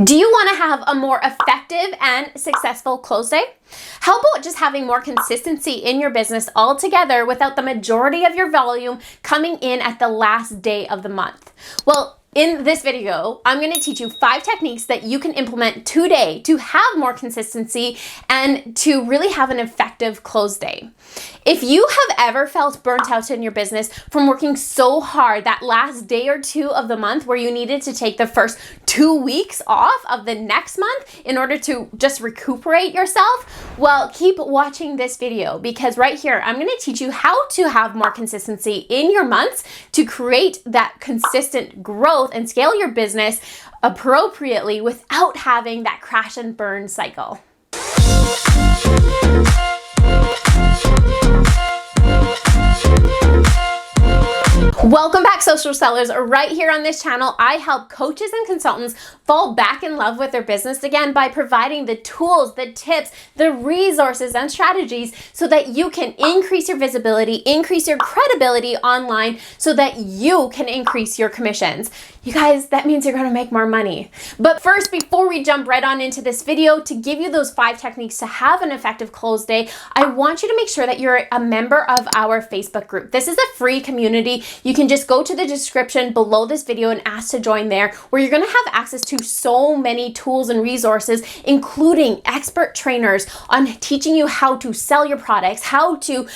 Do you want to have a more effective and successful close day? How about just having more consistency in your business altogether without the majority of your volume coming in at the last day of the month? Well, in this video, I'm going to teach you 5 techniques that you can implement today to have more consistency and to really have an effective close day. If you have ever felt burnt out in your business from working so hard that last day or 2 of the month where you needed to take the first 2 weeks off of the next month in order to just recuperate yourself, well, keep watching this video because right here, I'm going to teach you how to have more consistency in your months to create that consistent growth and scale your business appropriately without having that crash and burn cycle. Welcome back, social sellers. Right here on this channel, I help coaches and consultants fall back in love with their business again by providing the tools, the tips, the resources, and strategies so that you can increase your visibility, increase your credibility online so that you can increase your commissions. You guys, that means you're going to make more money. But first, before we jump right on into this video, to give you those 5 techniques to have an effective close day, I want you to make sure that you're a member of our Facebook group. This is a free community. You can just go to the description below this video and ask to join there, where you're going to have access to so many tools and resources, including expert trainers on teaching you how to sell your products, how to,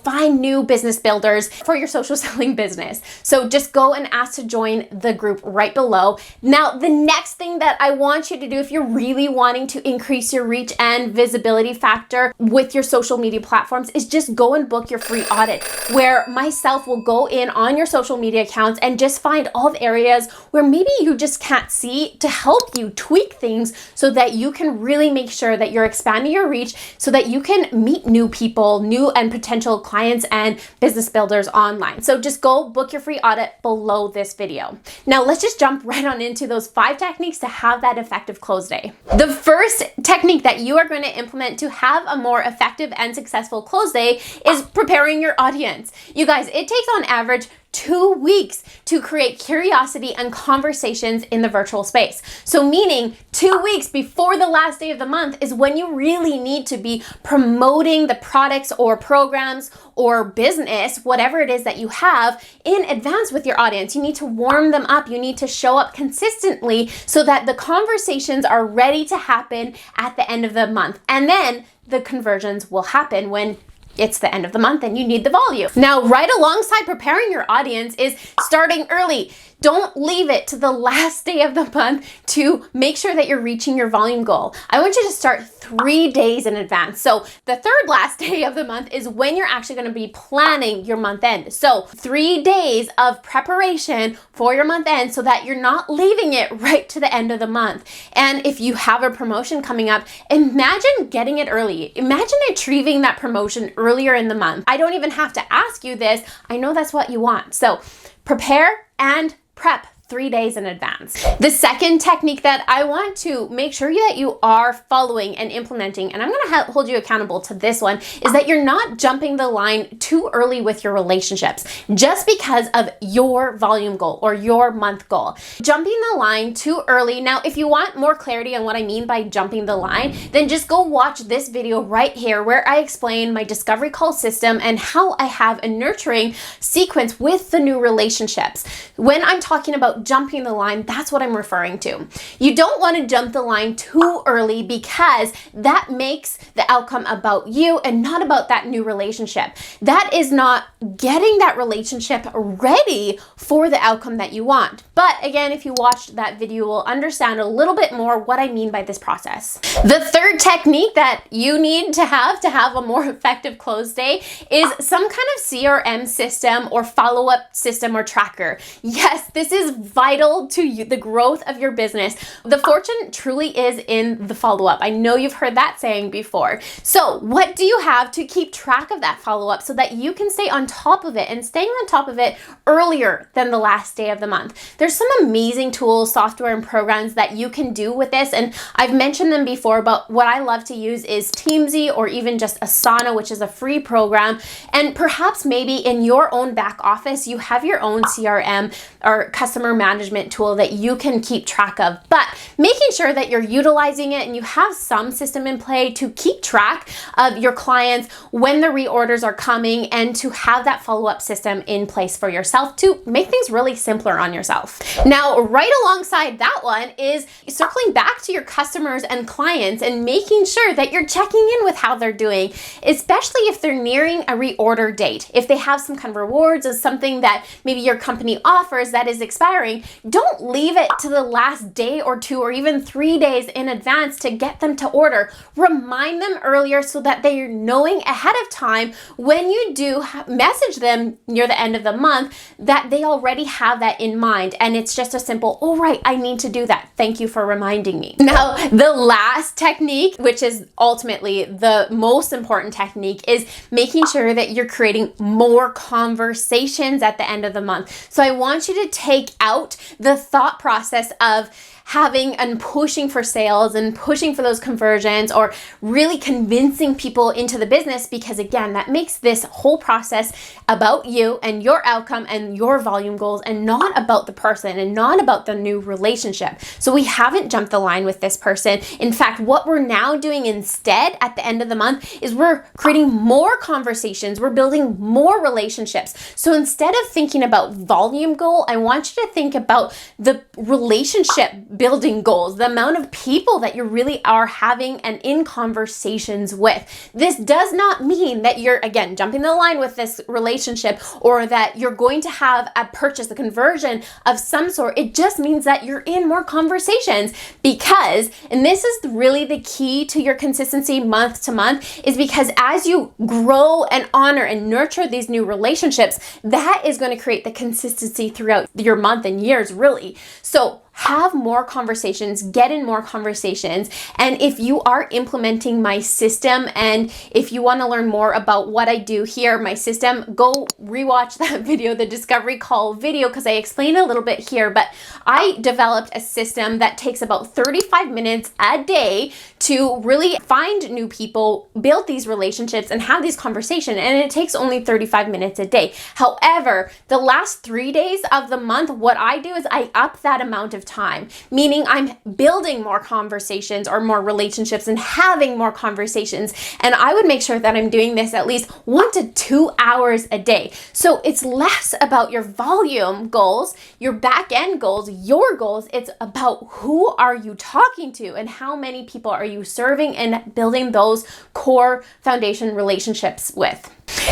find new business builders for your social selling business. So just go and ask to join the group right below. Now, the next thing that I want you to do if you're really wanting to increase your reach and visibility factor with your social media platforms is just go and book your free audit, where myself will go in on your social media accounts and just find all the areas where maybe you just can't see to help you tweak things so that you can really make sure that you're expanding your reach so that you can meet new people, new and potential clients and business builders online. So just go book your free audit below this video. Now let's just jump right on into those 5 techniques to have that effective close day. The first technique that you are going to implement to have a more effective and successful close day is preparing your audience. You guys, it takes on average 2 weeks to create curiosity and conversations in the virtual space. So meaning 2 weeks before the last day of the month is when you really need to be promoting the products or programs or business, whatever it is that you have, in advance with your audience. You need to warm them up. You need to show up consistently so that the conversations are ready to happen at the end of the month. And then the conversions will happen when it's the end of the month and you need the volume. Now, right alongside preparing your audience is starting early. Don't leave it to the last day of the month to make sure that you're reaching your volume goal. I want you to start 3 days in advance. So the third last day of the month is when you're actually going to be planning your month end. So 3 days of preparation for your month end so that you're not leaving it right to the end of the month. And if you have a promotion coming up, imagine getting it early. Imagine achieving that promotion earlier in the month. I don't even have to ask you this. I know that's what you want. So prepare and prep 3 days in advance. The second technique that I want to make sure that you are following and implementing, and I'm going to hold you accountable to this one, is that you're not jumping the line too early with your relationships just because of your volume goal or your month goal. Jumping the line too early. Now, if you want more clarity on what I mean by jumping the line, then just go watch this video right here where I explain my discovery call system and how I have a nurturing sequence with the new relationships. When I'm talking about jumping the line, that's what I'm referring to. You don't want to jump the line too early because that makes the outcome about you and not about that new relationship. That is not getting that relationship ready for the outcome that you want. But again, if you watched that video, you will understand a little bit more what I mean by this process. The third technique that you need to have a more effective close day is some kind of CRM system or follow-up system or tracker. Yes, this is vital to you, the growth of your business. The fortune truly is in the follow-up. I know you've heard that saying before. So what do you have to keep track of that follow-up so that you can stay on top of it and staying on top of it earlier than the last day of the month? There's some amazing tools, software, and programs that you can do with this. And I've mentioned them before, but what I love to use is Teamsy or even just Asana, which is a free program. And perhaps maybe in your own back office, you have your own CRM or customer order management tool that you can keep track of, but making sure that you're utilizing it and you have some system in play to keep track of your clients when the reorders are coming, and to have that follow-up system in place for yourself to make things really simpler on yourself. Now, right alongside that one is circling back to your customers and clients and making sure that you're checking in with how they're doing, especially if they're nearing a reorder date. If they have some kind of rewards or something that maybe your company offers that is expiring, don't leave it to the last day or two or even 3 days in advance to get them to order. Remind them earlier so that they're knowing ahead of time when you do message them near the end of the month that they already have that in mind. And it's just a simple, oh right, I need to do that. Thank you for reminding me. Now, the last technique, which is ultimately the most important technique, is making sure that you're creating more conversations at the end of the month. So I want you to take out the thought process of having and pushing for sales and pushing for those conversions or really convincing people into the business, because again, that makes this whole process about you and your outcome and your volume goals, and not about the person and not about the new relationship. So we haven't jumped the line with this person. In fact, what we're now doing instead at the end of the month is we're creating more conversations, we're building more relationships. So instead of thinking about volume goal, I want you to think about the relationship building goals, the amount of people that you really are having and in conversations with. This does not mean that you're, again, jumping the line with this relationship or that you're going to have a purchase, a conversion of some sort. It just means that you're in more conversations because, and this is really the key to your consistency month to month, is because as you grow and honor and nurture these new relationships, that is going to create the consistency throughout your month and years, really. So have more conversations, get in more conversations. And if you are implementing my system, and if you want to learn more about what I do here, my system, go rewatch that video, the discovery call video, because I explain a little bit here. But I developed a system that takes about 35 minutes a day to really find new people, build these relationships, and have these conversations. And it takes only 35 minutes a day. However, the last 3 days of the month, what I do is I up that amount of time, meaning I'm building more conversations or more relationships and having more conversations. And I would make sure that I'm doing this at least 1 to 2 hours a day. So it's less about your volume goals, your back end goals, your goals. It's about who are you talking to and how many people are you serving and building those core foundation relationships with.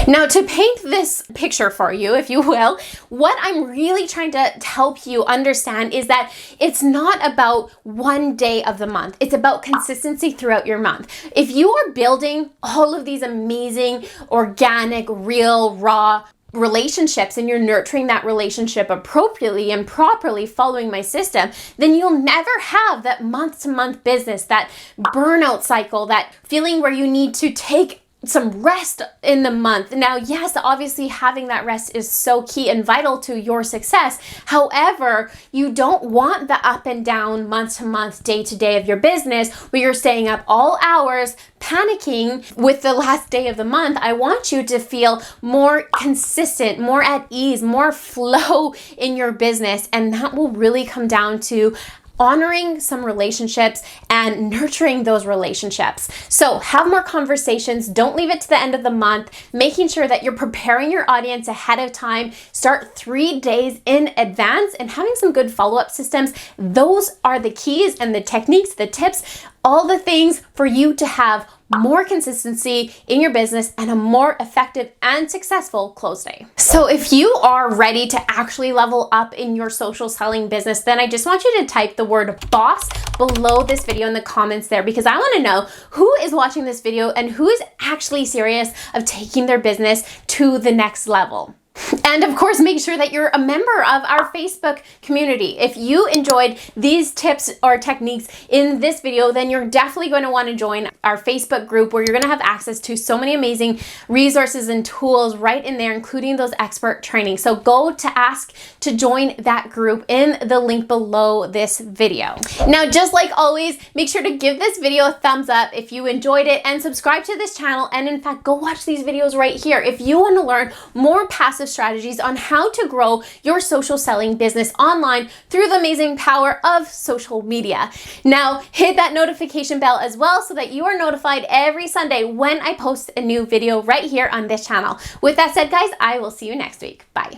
Now, to paint this picture for you, if you will, what I'm really trying to help you understand is that it's not about one day of the month. It's about consistency throughout your month. If you are building all of these amazing, organic, real, raw relationships, and you're nurturing that relationship appropriately and properly following my system, then you'll never have that month-to-month business, that burnout cycle, that feeling where you need to take some rest in the month. Now, yes, obviously having that rest is so key and vital to your success. However, you don't want the up and down month to month, day to day of your business where you're staying up all hours, panicking with the last day of the month. I want you to feel more consistent, more at ease, more flow in your business. And that will really come down to honoring some relationships and nurturing those relationships. So have more conversations. Don't leave it to the end of the month. Making sure that you're preparing your audience ahead of time. Start 3 days in advance and having some good follow-up systems. Those are the keys and the techniques, the tips, all the things for you to have more consistency in your business and a more effective and successful close day. So if you are ready to actually level up in your social selling business, then I just want you to type the word boss below this video in the comments there, because I want to know who is watching this video and who is actually serious of taking their business to the next level. And of course, make sure that you're a member of our Facebook community. If you enjoyed these tips or techniques in this video, then you're definitely going to want to join our Facebook group, where you're going to have access to so many amazing resources and tools right in there, including those expert trainings. So go to ask to join that group in the link below this video. Now, just like always, make sure to give this video a thumbs up if you enjoyed it, and subscribe to this channel. And in fact, go watch these videos right here. If you want to learn more passive massive strategies on how to grow your social selling business online through the amazing power of social media. Now, hit that notification bell as well so that you are notified every Sunday when I post a new video right here on this channel. With that said, guys, I will see you next week. Bye.